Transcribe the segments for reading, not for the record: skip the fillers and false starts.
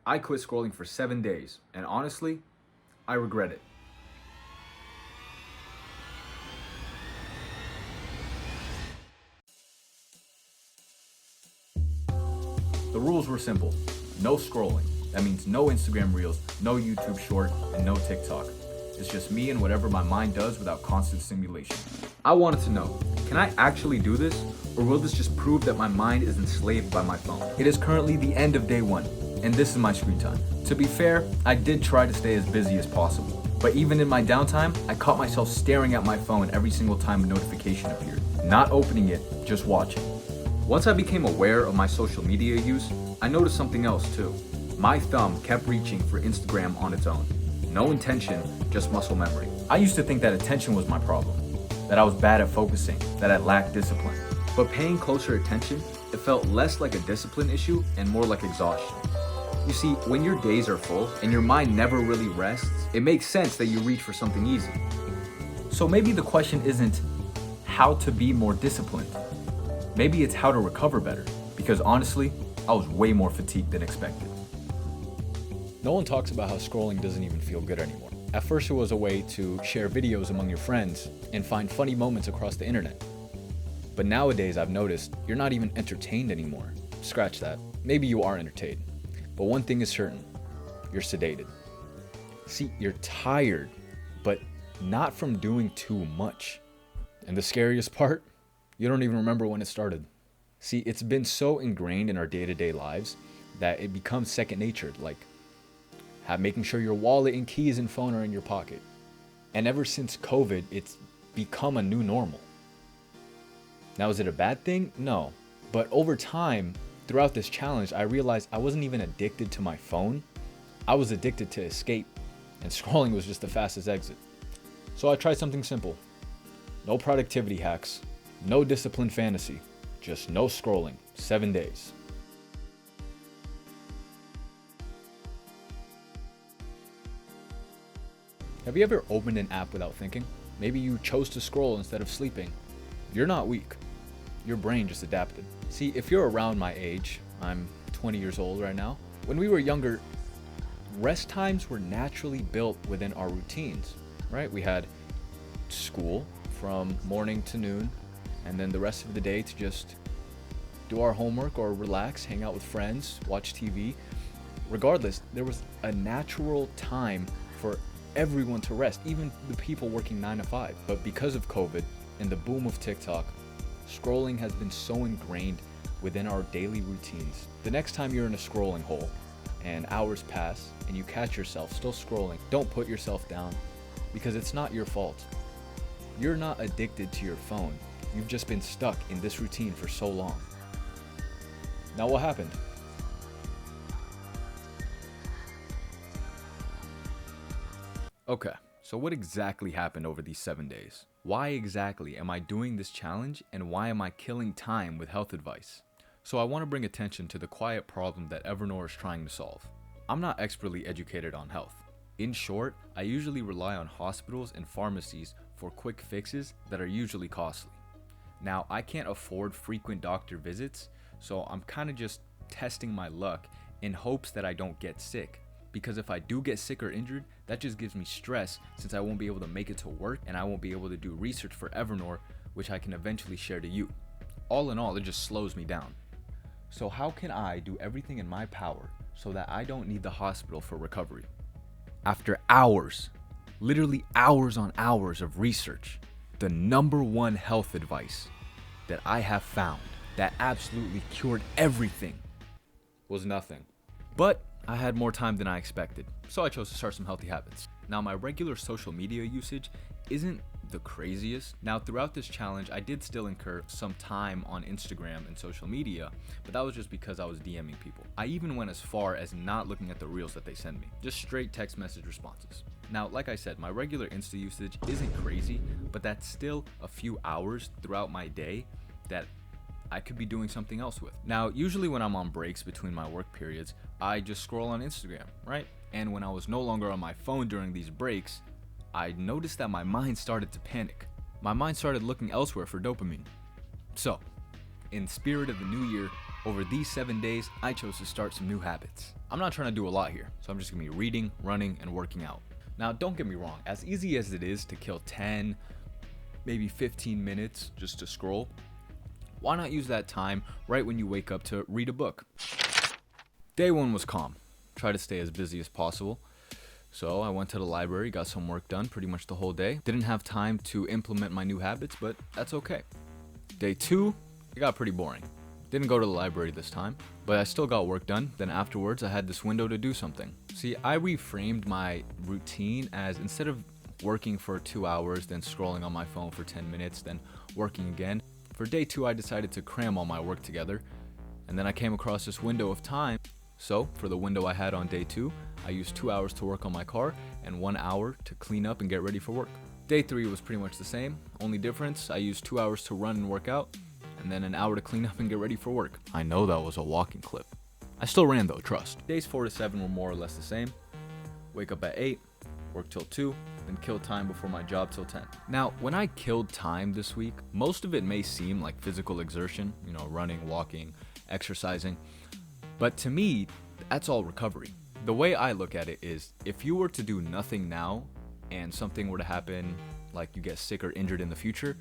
I quit scrolling for 7 days, and honestly, I regret it. The rules were simple. No scrolling. That means no Instagram Reels, no YouTube Short, and no TikTok. It's just me and whatever my mind does without constant stimulation. I wanted to know, can I actually do this? Or will this just prove that my mind is enslaved by my phone? It is currently the end of day 1, and this is my screen time. To be fair, I did try to stay as busy as possible. But even in my downtime, I caught myself staring at my phone every single time a notification appeared. Not opening it, just watching. Once I became aware of my social media use, I noticed something else too. My thumb kept reaching for Instagram on its own. No intention, just muscle memory. I used to think that attention was my problem, that I was bad at focusing, that I lacked discipline. But paying closer attention, it felt less like a discipline issue and more like exhaustion. You see, when your days are full and your mind never really rests, it makes sense that you reach for something easy. So maybe the question isn't how to be more disciplined. Maybe it's how to recover better, because honestly, I was way more fatigued than expected. No one talks about how scrolling doesn't even feel good anymore. At first it was a way to share videos among your friends and find funny moments across the internet. But nowadays I've noticed you're not even entertained anymore. Scratch that. Maybe you are entertained. But one thing is certain, you're sedated. See, you're tired, but not from doing too much. And the scariest part, you don't even remember when it started. See, it's been so ingrained in our day-to-day lives that it becomes second nature, like making sure your wallet and keys and phone are in your pocket. And ever since COVID, it's become a new normal. Now, is it a bad thing? No. But over time, throughout this challenge, I realized I wasn't even addicted to my phone. I was addicted to escape, and scrolling was just the fastest exit. So I tried something simple. No productivity hacks, no disciplined fantasy, just no scrolling, 7 days. Have you ever opened an app without thinking? Maybe you chose to scroll instead of sleeping. You're not weak. Your brain just adapted. See, if you're around my age, I'm 20 years old right now. When we were younger, rest times were naturally built within our routines, right? We had school from morning to noon, and then the rest of the day to just do our homework or relax, hang out with friends, watch TV. Regardless, there was a natural time for everyone to rest, even the people working 9 to 5. But because of COVID and the boom of TikTok, scrolling has been so ingrained within our daily routines. The next time you're in a scrolling hole and hours pass and you catch yourself still scrolling, don't put yourself down, because it's not your fault. You're not addicted to your phone. You've just been stuck in this routine for so long. Now what happened? Okay, so what exactly happened over these 7 days? Why exactly am I doing this challenge, and why am I killing time with health advice? So I want to bring attention to the quiet problem that Evernote is trying to solve. I'm not expertly educated on health. In short, I usually rely on hospitals and pharmacies for quick fixes that are usually costly. Now, I can't afford frequent doctor visits, so I'm kind of just testing my luck in hopes that I don't get sick. Because if I do get sick or injured, that just gives me stress, since I won't be able to make it to work and I won't be able to do research for Evernote, which I can eventually share to you. All in all, it just slows me down. So how can I do everything in my power so that I don't need the hospital for recovery? After hours, literally hours on hours of research, the number one health advice that I have found that absolutely cured everything was nothing. But I had more time than I expected, so I chose to start some healthy habits. Now, my regular social media usage isn't the craziest. Now, throughout this challenge, I did still incur some time on Instagram and social media, but that was just because I was DMing people. I even went as far as not looking at the reels that they send me, just straight text message responses. Now, like I said, my regular Insta usage isn't crazy, but that's still a few hours throughout my day that I could be doing something else with. Now, usually when I'm on breaks between my work periods, I just scroll on Instagram, right? And when I was no longer on my phone during these breaks, I noticed that my mind started to panic. My mind started looking elsewhere for dopamine. So, in spirit of the new year, over these 7 days, I chose to start some new habits. I'm not trying to do a lot here, so I'm just gonna be reading, running, and working out. Now, don't get me wrong, as easy as it is to kill 10, maybe 15 minutes just to scroll, why not use that time right when you wake up to read a book? Day 1 was calm. Try to stay as busy as possible. So I went to the library, got some work done pretty much the whole day. Didn't have time to implement my new habits, but that's okay. Day 2, it got pretty boring. Didn't go to the library this time, but I still got work done. Then afterwards, I had this window to do something. See, I reframed my routine as instead of working for 2 hours, then scrolling on my phone for 10 minutes, then working again. For day 2, I decided to cram all my work together, and then I came across this window of time. So for the window I had on day 2, I used 2 hours to work on my car and 1 hour to clean up and get ready for work. Day 3 was pretty much the same. Only difference, I used 2 hours to run and work out, and then an hour to clean up and get ready for work. I know that was a walking clip. I still ran though, trust. Days 4 to 7 were more or less the same. Wake up at 8, work till 2, then kill time before my job till 10. Now, when I killed time this week, most of it may seem like physical exertion, running, walking, exercising, but to me, that's all recovery. The way I look at it is, if you were to do nothing now and something were to happen, like you get sick or injured in the future,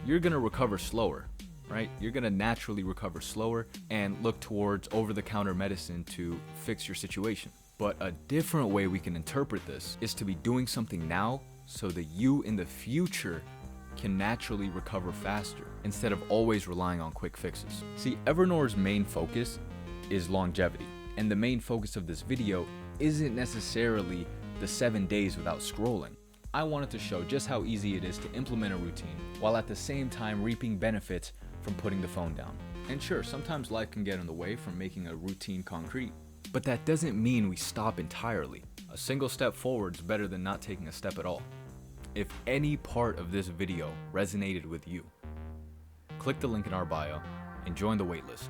you're gonna recover slower, right? You're gonna naturally recover slower and look towards over-the-counter medicine to fix your situation. But a different way we can interpret this is to be doing something now so that you in the future can naturally recover faster instead of always relying on quick fixes. See, Evernor's main focus is longevity, and the main focus of this video isn't necessarily the 7 days without scrolling. I wanted to show just how easy it is to implement a routine while at the same time reaping benefits from putting the phone down. And sure, sometimes life can get in the way from making a routine concrete, but that doesn't mean we stop entirely. A single step forward is better than not taking a step at all. If any part of this video resonated with you, click the link in our bio and join the waitlist.